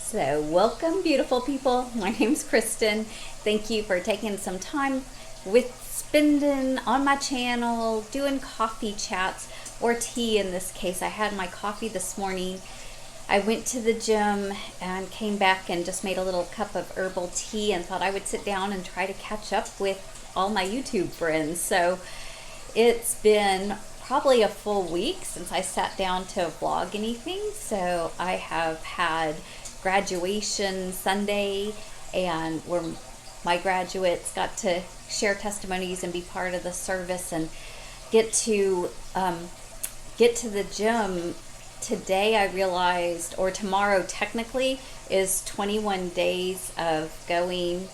So, welcome, beautiful people. My name's Kristin. Thank you for taking some time spending on my channel, doing coffee chats or tea in this case. I had my coffee this morning. I went to the gym and came back and just made a little cup of herbal tea and thought I would sit down and try to catch up with all my YouTube friends. So, it's been probably a full week since I sat down to vlog anything. So, I have had graduation Sunday, and where my graduates got to share testimonies and be part of the service and get to the gym. Today I realized, or tomorrow technically, is 21 days of going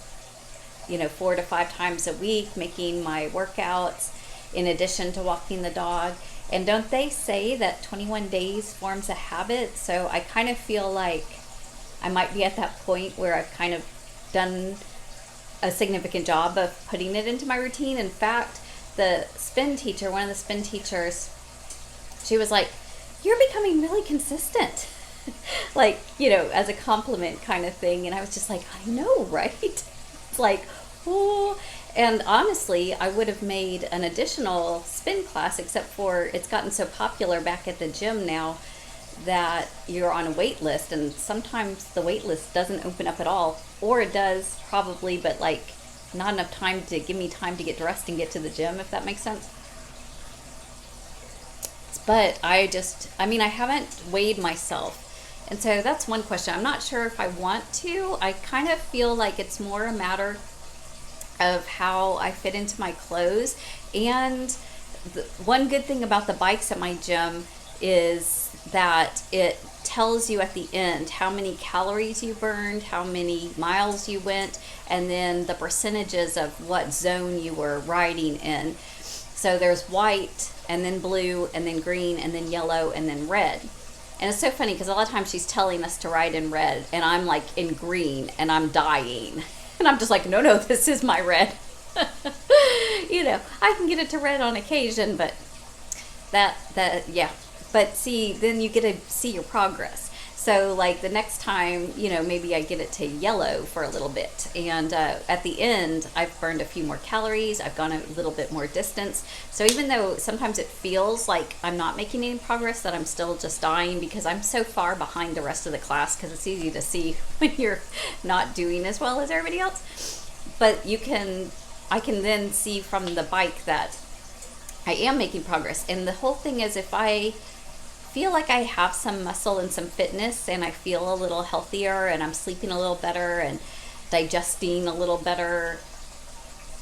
4 to 5 times a week, making my workouts in addition to walking the dog. And don't they say that 21 days forms a habit? So I kind of feel like I might be at that point where I've kind of done a significant job of putting it into my routine. In fact, the spin teacher, one of the spin teachers, she was like, "You're becoming really consistent." Like, as a compliment kind of thing. And I was just like, I know, right? It's like, oh. And honestly, I would have made an additional spin class, except for it's gotten so popular back at the gym now that you're on a wait list, and sometimes the wait list doesn't open up at all, or it does probably, but like not enough time to give me time to get dressed and get to the gym, if that makes sense. But I haven't weighed myself, and so that's one question. I'm not sure if I want to. I kind of feel like it's more a matter of how I fit into my clothes. And the one good thing about the bikes at my gym is that it tells you at the end how many calories you burned, how many miles you went, and then the percentages of what zone you were riding in. So there's white, and then blue, and then green, and then yellow, and then red. And it's so funny because a lot of times she's telling us to ride in red, and I'm like in green, and I'm dying. And I'm just like, no, this is my red. I can get it to red on occasion, but yeah. But see, then you get to see your progress. So like the next time, maybe I get it to yellow for a little bit. And at the end, I've burned a few more calories. I've gone a little bit more distance. So even though sometimes it feels like I'm not making any progress, that I'm still just dying because I'm so far behind the rest of the class, because it's easy to see when you're not doing as well as everybody else. But I can then see from the bike that I am making progress. And the whole thing is, if I feel like I have some muscle and some fitness, and I feel a little healthier, and I'm sleeping a little better and digesting a little better,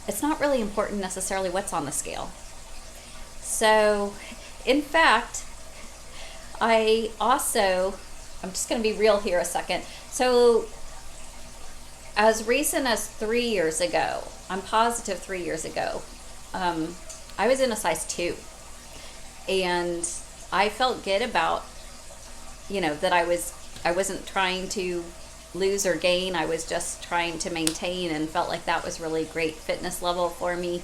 it's not really important necessarily what's on the scale. So, in fact, I'm just going to be real here a second. So, as recent as 3 years ago, I'm positive 3 years ago, I was in a size 2. And I felt good about, that I wasn't trying to lose or gain. I was just trying to maintain, and felt like that was really great fitness level for me.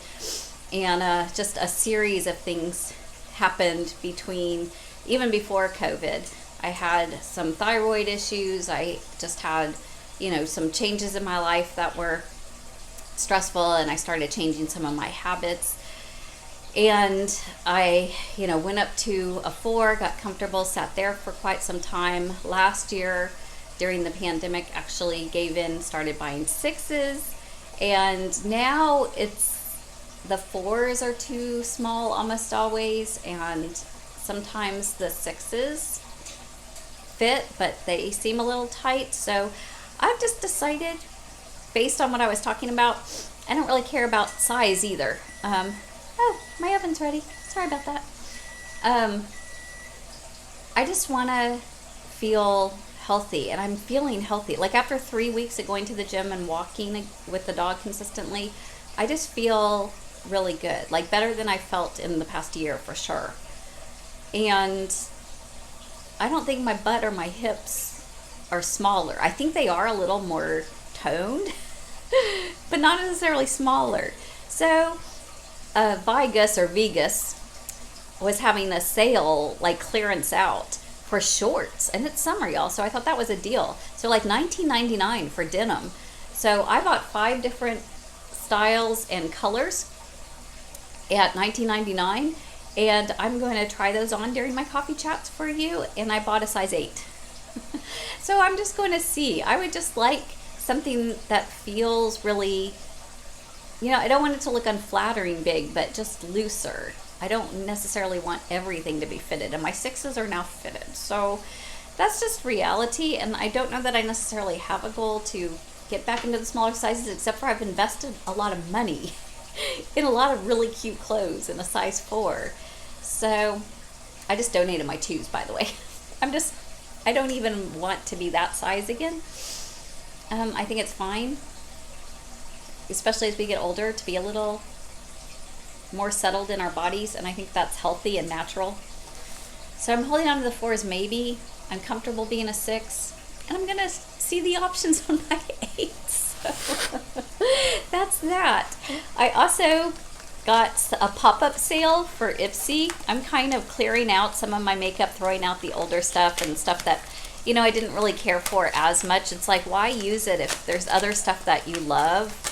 And just a series of things happened even before COVID. I had some thyroid issues. I just had, some changes in my life that were stressful, and I started changing some of my habits. And I, went up to a 4, got comfortable, sat there for quite some time. Last year, during the pandemic, actually gave in, started buying 6s. And now the 4s are too small almost always. And sometimes the 6s fit, but they seem a little tight. So I've just decided, based on what I was talking about, I don't really care about size either. Oh, my oven's ready. Sorry about that. I just want to feel healthy, and I'm feeling healthy. Like after 3 weeks of going to the gym and walking with the dog consistently, I just feel really good. Like better than I felt in the past year for sure. And I don't think my butt or my hips are smaller. I think they are a little more toned, but not necessarily smaller. So vigoss was having a sale, like clearance out for shorts, and it's summer, y'all, so I thought that was a deal. So like $19.99 for denim. So I bought 5 different styles and colors at $19.99, and I'm going to try those on during my coffee chats for you, and I bought a size 8. So I'm just going to see. I would just like something that feels really, you know, I don't want it to look unflattering big, but just looser. I don't necessarily want everything to be fitted, and my 6s are now fitted. So that's just reality, and I don't know that I necessarily have a goal to get back into the smaller sizes, except for I've invested a lot of money in a lot of really cute clothes in a size 4. So I just donated my 2s, by the way. I don't even want to be that size again. I think it's fine, especially as we get older, to be a little more settled in our bodies, and I think that's healthy and natural. So I'm holding on to the 4s maybe. I'm comfortable being a 6, and I'm gonna see the options on my 8s. That's that. I also got a pop-up sale for Ipsy. I'm kind of clearing out some of my makeup, throwing out the older stuff and stuff that, you know, I didn't really care for as much. It's like, why use it if there's other stuff that you love?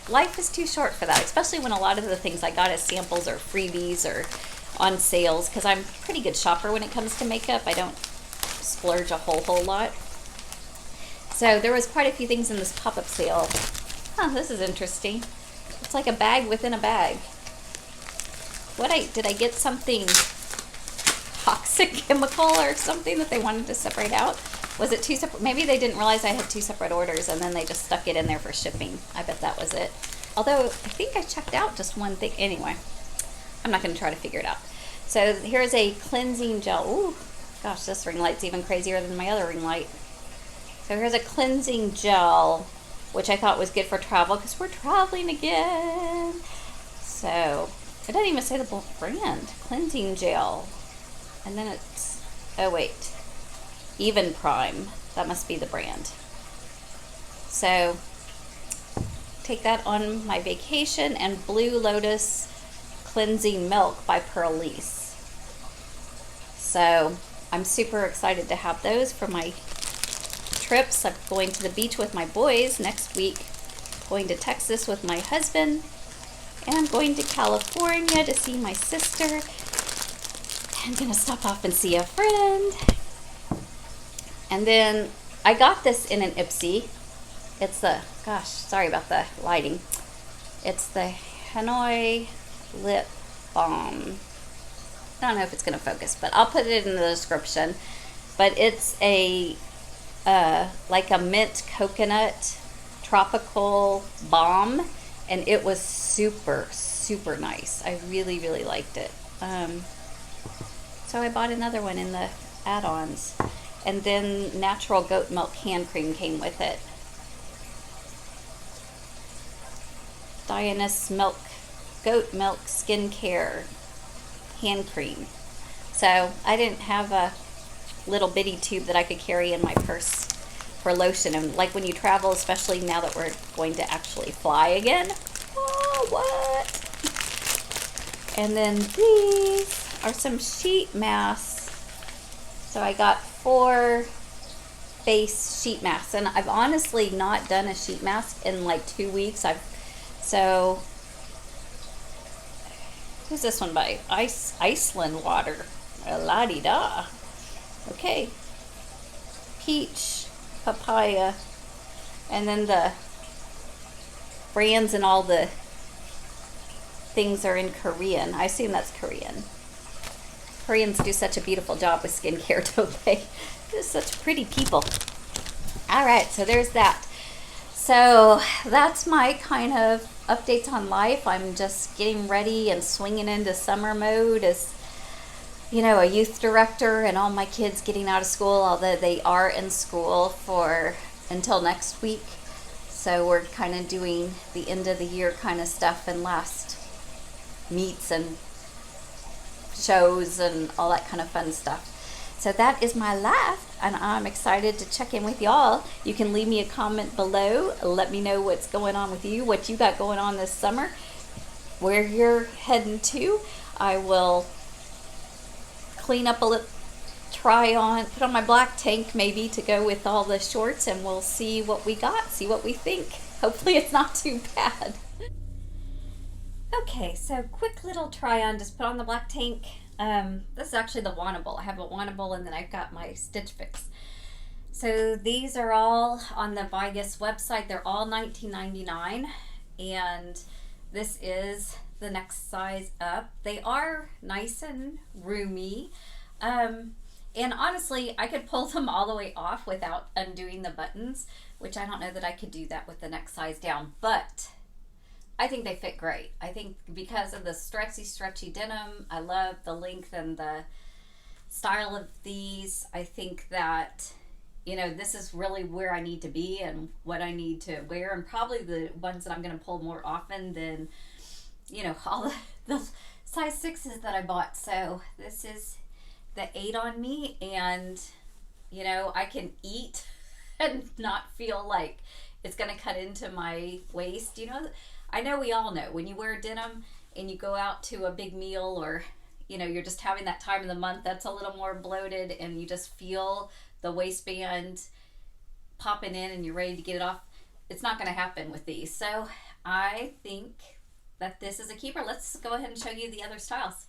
Life is too short for that, especially when a lot of the things I got as samples or freebies or on sales, because I'm a pretty good shopper when it comes to makeup. I don't splurge a whole lot. So there was quite a few things in this pop-up sale. Huh, this is interesting. It's like a bag within a bag. Did I get something toxic chemical or something that they wanted to separate out? Was it 2 separate? Maybe they didn't realize I had 2 separate orders, and then they just stuck it in there for shipping. I bet that was it. Although I think I checked out just one thing. Anyway, I'm not going to try to figure it out. So here's a cleansing gel. Ooh, gosh, this ring light's even crazier than my other ring light. So here's a cleansing gel, which I thought was good for travel because we're traveling again. So it doesn't even say the brand. Cleansing gel. And then it's, oh wait, Evenprime. That must be the brand. So take that on my vacation. And Blue Lotus Cleansing Milk by Purlisse. So I'm super excited to have those for my trips. I'm going to the beach with my boys next week, going to Texas with my husband, and I'm going to California to see my sister. I'm going to stop off and see a friend. And then I got this in an Ipsy. It's the, gosh, sorry about the lighting. It's the Hanalei Lip balm. I don't know if it's going to focus, but I'll put it in the description. But it's a like a mint coconut tropical balm, and it was super nice. I really liked it. So I bought another one in the add-ons, and then natural goat milk hand cream came with it. Dionis goat milk skincare hand cream. So I didn't have a little bitty tube that I could carry in my purse for lotion, and like when you travel, especially now that we're going to actually fly again. Oh, what? And then these are some sheet masks. So I got 4 face sheet masks, and I've honestly not done a sheet mask in like 2 weeks. So who's this one by? Iceland water. La-di-da. Okay. Peach, papaya, and then the brands and all the things are in Korean. I assume that's Korean. Koreans do such a beautiful job with skincare, don't they? They're such pretty people. All right, so there's that. So that's my kind of updates on life. I'm just getting ready and swinging into summer mode as, you know, a youth director, and all my kids getting out of school, although they are in school for until next week. So we're kind of doing the end of the year kind of stuff and last meets and shows and all that kind of fun stuff. So that is my life, and I'm excited to check in with y'all. You can leave me a comment below. Let me know what's going on with you, what you got going on this summer, where you're heading to. I will clean up a little, try on, put on my black tank maybe to go with all the shorts, and we'll see what we got, see what we think. Hopefully it's not too bad. Okay, so quick little try on, just put on the black tank. This is actually the wannable. I have a wannable and then I've got my Stitch Fix. So these are all on the vigoss website. They're all $19.99, and this is the next size up. They are nice and roomy. And honestly, I could pull them all the way off without undoing the buttons, which I don't know that I could do that with the next size down, but I think they fit great. I think because of the stretchy denim, I love the length and the style of these. I think that, you know, this is really where I need to be and what I need to wear, and probably the ones that I'm going to pull more often than, you know, all the size 6s that I bought. So this is the 8 on me, and, you know, I can eat and not feel like it's going to cut into my waist. You know, I know we all know when you wear denim and you go out to a big meal, or, you know, you're just having that time of the month that's a little more bloated and you just feel the waistband popping in and you're ready to get it off. It's not going to happen with these. So I think that this is a keeper. Let's go ahead and show you the other styles.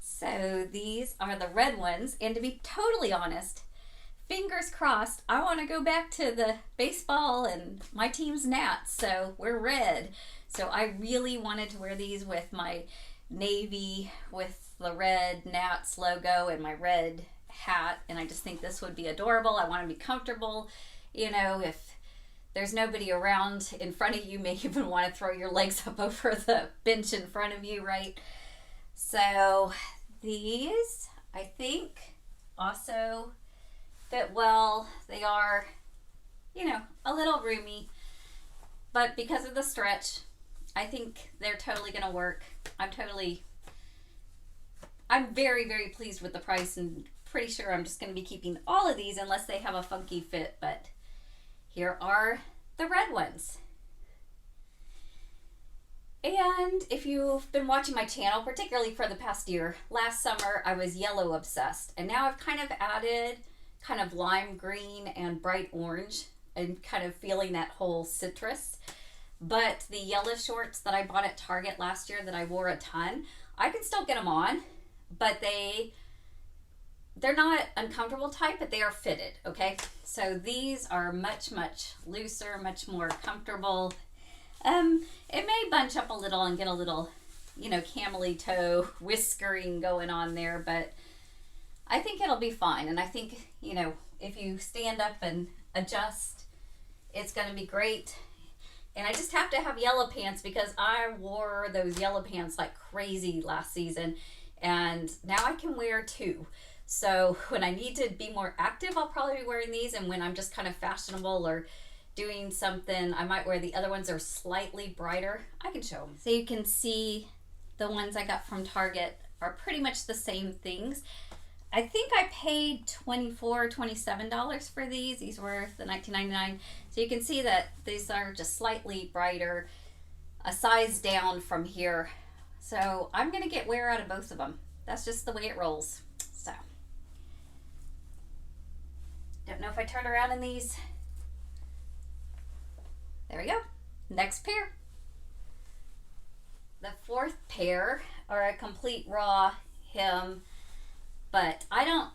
So these are the red ones, and to be totally honest, fingers crossed, I want to go back to the baseball and my team's Nats, so we're red. So I really wanted to wear these with my navy with the red Nats logo and my red hat, and I just think this would be adorable. I want to be comfortable. You know, if there's nobody around in front of you, you may even want to throw your legs up over the bench in front of you, right? So these, I think, also fit well. They are, you know, a little roomy, but because of the stretch, I think they're totally going to work. I'm very, very pleased with the price, and pretty sure I'm just going to be keeping all of these unless they have a funky fit, but here are the red ones. And if you've been watching my channel, particularly for the past year, last summer I was yellow obsessed, and now I've kind of added kind of lime green and bright orange and kind of feeling that whole citrus. But the yellow shorts that I bought at Target last year that I wore a ton, I can still get them on, but they're not uncomfortable type, but they are fitted, okay? So these are much, much looser, much more comfortable. It may bunch up a little and get a little, you know, camely toe whiskering going on there, but I think it'll be fine. And I think, you know, if you stand up and adjust, it's going to be great. And I just have to have yellow pants because I wore those yellow pants like crazy last season, and now I can wear 2. So when I need to be more active, I'll probably be wearing these, and when I'm just kind of fashionable or doing something, I might wear the other ones. Are slightly brighter. I can show them. So you can see the ones I got from Target are pretty much the same things. I think I paid $24, $27 for these. These were the $19.99. So you can see that these are just slightly brighter, a size down from here. So I'm gonna get wear out of both of them. That's just the way it rolls. So, don't know if I turn around in these. There we go. Next pair. The fourth pair are a complete raw hem, but I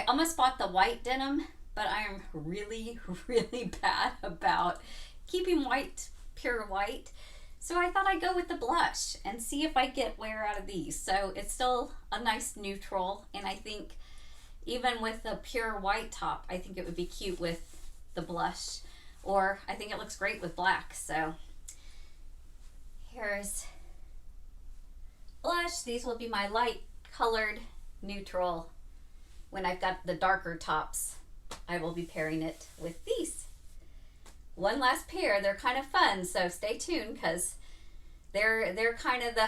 almost bought the white denim, but I am really, really bad about keeping white, pure white. So I thought I'd go with the blush and see if I get wear out of these. So it's still a nice neutral, and I think even with the pure white top, I think it would be cute with the blush, or I think it looks great with black. So here's blush. These will be my light colored neutral. When I've got the darker tops, I will be pairing it with these. One last pair. They're kind of fun, so stay tuned because they're kind of the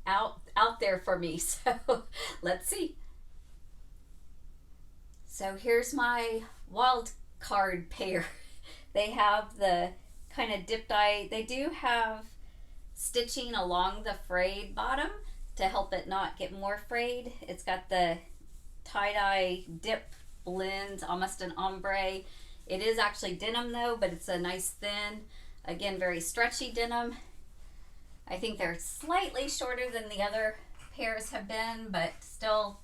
out there for me. So let's see. So here's my wild card pair. They have the kind of dip dye. They do have stitching along the frayed bottom to help it not get more frayed. It's got the tie-dye dip blend, almost an ombre. It is actually denim though, but it's a nice thin, again, very stretchy denim. I think they're slightly shorter than the other pairs have been, but still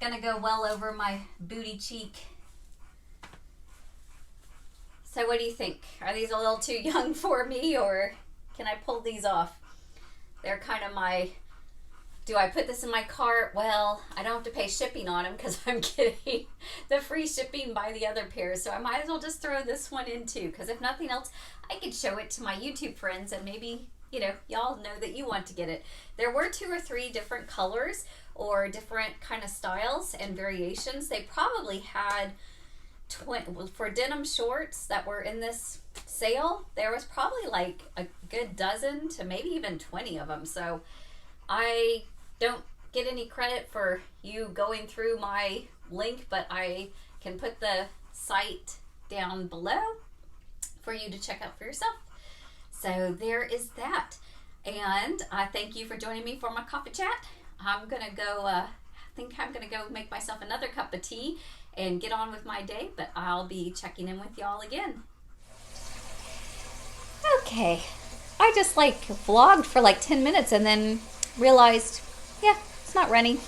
gonna go well over my booty cheek. So what do you think? Are these a little too young for me, or can I pull these off? They're kind of my, do I put this in my cart? Well, I don't have to pay shipping on them because I'm getting the free shipping by the other pairs. So I might as well just throw this one in too, because if nothing else, I could show it to my YouTube friends and maybe, you know, y'all know that you want to get it. There were 2 or 3 different colors or different kind of styles and variations. They probably had for denim shorts that were in this sale, there was probably like a good dozen to maybe even 20 of them. So I don't get any credit for you going through my link, but I can put the site down below for you to check out for yourself. So there is that. And I thank you for joining me for my coffee chat. I'm gonna go, I think I'm gonna go make myself another cup of tea and get on with my day, but I'll be checking in with y'all again. Okay, I just like vlogged for like 10 minutes and then realized, yeah, it's not running.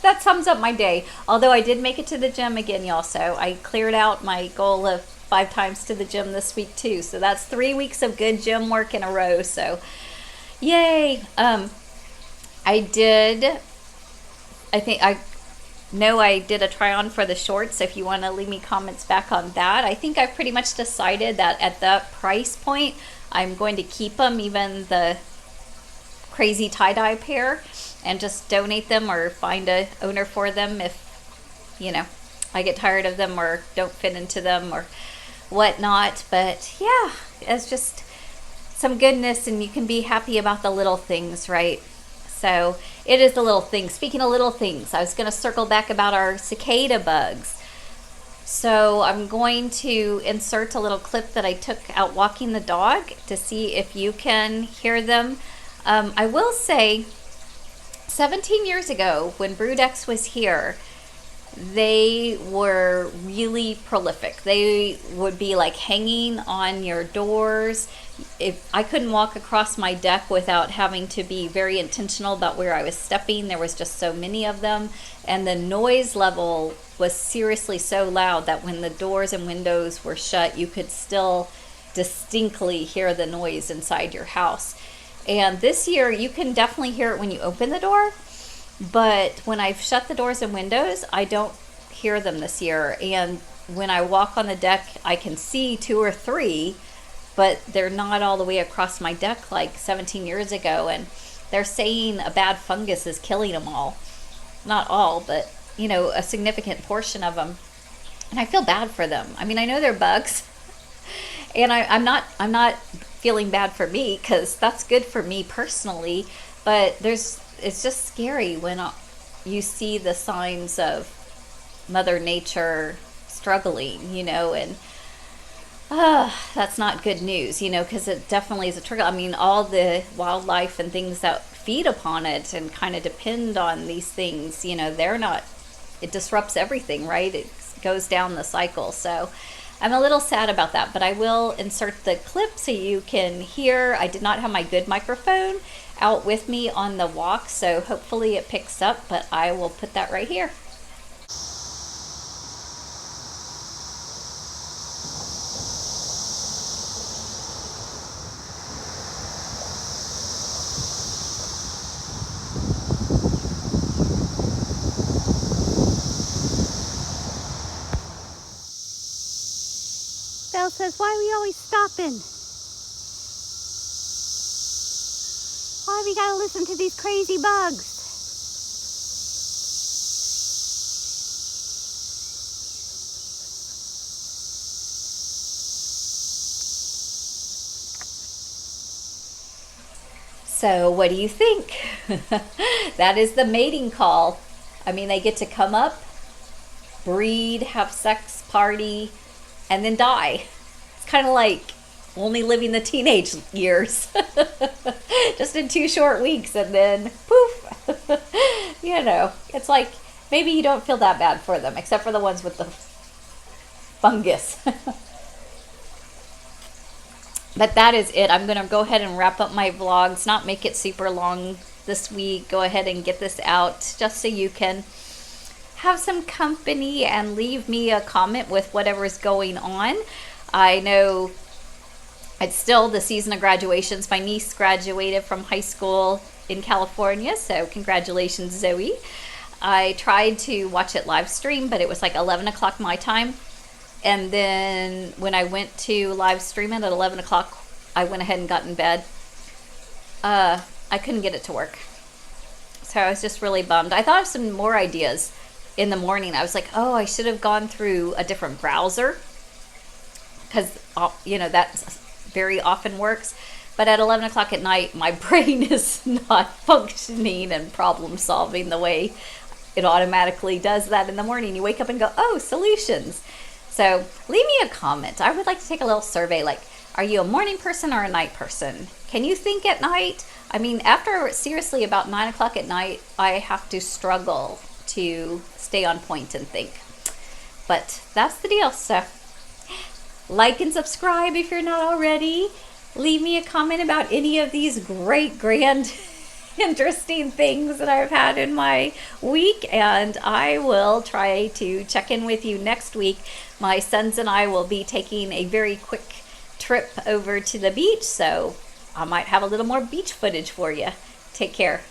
That sums up my day. Although I did make it to the gym again, y'all, so I cleared out my goal of 5 times to the gym this week too. So that's 3 weeks of good gym work in a row, so yay. I did a try on for the shorts. If you want to leave me comments back on that. I think I've pretty much decided that at that price point I'm going to keep them, even the crazy tie-dye pair, and just donate them or find a owner for them if, you know, I get tired of them or don't fit into them or whatnot. But yeah, it's just some goodness, and you can be happy about the little things, right? So it is the little things. Speaking of little things, I was going to circle back about our cicada bugs. So I'm going to insert a little clip that I took out walking the dog to see if you can hear them. I will say 17 years ago when Broodex was here, they were really prolific. They would be like hanging on your doors. If I couldn't walk across my deck without having to be very intentional about where I was stepping, there was just so many of them, and the noise level was seriously so loud that when the doors and windows were shut, you could still distinctly hear the noise inside your house. And this year you can definitely hear it when you open the door, but when I've shut the doors and windows, I don't hear them this year. And when I walk on the deck, I can see 2 or 3, but they're not all the way across my deck like 17 years ago. And they're saying a bad fungus is killing them all. Not all, but you know, a significant portion of them. And I feel bad for them. I mean, I know they're bugs, and I'm not feeling bad for me, because that's good for me personally. But it's just scary when you see the signs of Mother Nature struggling, you know, and that's not good news, you know, because it definitely is a trigger. I mean, all the wildlife and things that feed upon it and kind of depend on these things, you know, it disrupts everything, right? It goes down the cycle. So I'm a little sad about that, but I will insert the clip so you can hear. I did not have my good microphone out with me on the walk, so hopefully it picks up, but I will put that right here. Belle says, why are we always stopping? Why we gotta listen to these crazy bugs? So what do you think? That is the mating call. I mean, they get to come up, breed, have sex, party, and then die. It's kind of like only living the teenage years. Just in 2 short weeks, and then poof. You know, it's like maybe you don't feel that bad for them, except for the ones with the fungus. But that is it. I'm going to go ahead and wrap up my vlogs, not make it super long this week. Go ahead and get this out just so you can have some company and leave me a comment with whatever's going on. I know it's still the season of graduations. My niece graduated from high school in California, so congratulations, Zoe. I tried to watch it live stream, but it was like 11 o'clock my time. And then when I went to live stream it at 11 o'clock, I went ahead and got in bed. I couldn't get it to work. So I was just really bummed. I thought of some more ideas in the morning. I was like, oh, I should have gone through a different browser, because, you know, that very often works. But at 11 o'clock at night, my brain is not functioning and problem solving the way it automatically does that in the morning. You wake up and go, oh, solutions. So leave me a comment. I would like to take a little survey, like, are you a morning person or a night person? Can you think at night? I mean, after seriously about 9 o'clock at night, I have to struggle to stay on point and think. But that's the deal. So like and subscribe if you're not already. Leave me a comment about any of these great, grand, interesting things that I've had in my week, and I will try to check in with you next week. My sons and I will be taking a very quick trip over to the beach, so I might have a little more beach footage for you. Take care.